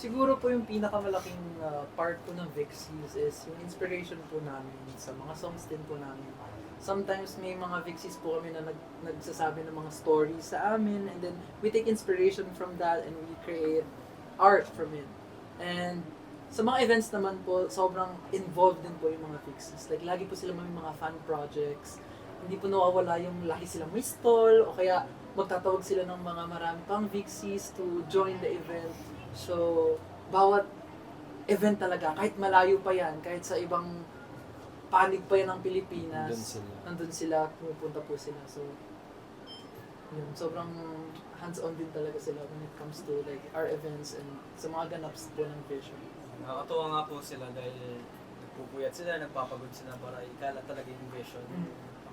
Siguro po yung pinakamalaking part po ng Vixies is yung inspiration po namin sa mga songs din po namin. Sometimes may mga Vixies po kami na nagsasabi ng mga stories sa amin, and then we take inspiration from that and we create art from it. And sa mga events naman po, sobrang involved din po yung mga Vixies. Like lagi po sila may mga fan projects. Hindi po nawawala yung lagi silang may stall o kaya magtatawag sila ng mga marami pang Vixies to join the event. So, bawat event talaga, kahit malayo pa yan, kahit sa ibang panig pa yan ng Pilipinas, nandun sila, pumupunta po sila. So, yun, sobrang hands-on din talaga sila when it comes to like our events and sa mga ganaps po ng Vision. Nakakatuwa nga po sila dahil nagpupuyat sila, nagpapagod sila para ikalat talaga yung Vision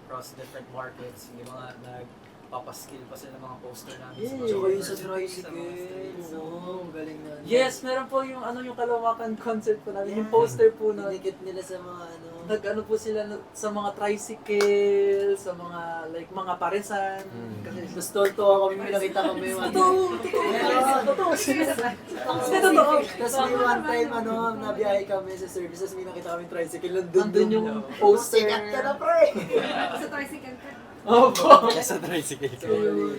across different markets. Hindi mga nagpapaskill pa sila ng mga poster namin Yeah, mga yung borders, sa sa mga tricycle. streets. Oo, galing na. Yes, meron po yung ano yung Kalawakan concert po namin, yung poster po na Dinikit nila sa mga ano. nag-ano po sila sa mga tricycle, sa mga like mga paresan. Kasi Mas tonto kami, may nakita kami yung ano. totoo. Tapos may one time ano, nabiyahe kami sa services, may nakita kami tricycle, Nandun yung poster. Sikat ka na pre! Sa tricycle ka. Opo. Sa tricycle.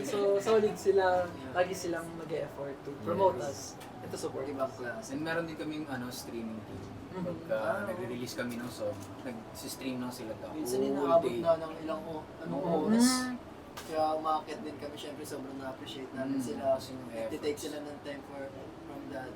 So solid sila, lagi silang nag-e-effort to promote us and to support Ibang us. class. And meron din kaming streaming team. Pagka nagre-release kami ng song, nag-stream lang sila daw. Minsan din nakabot na ng ilang oras. Kaya umakit din kami, syempre sobrang na-appreciate namin sila. Kasi yung Nag-take sila ng time from that.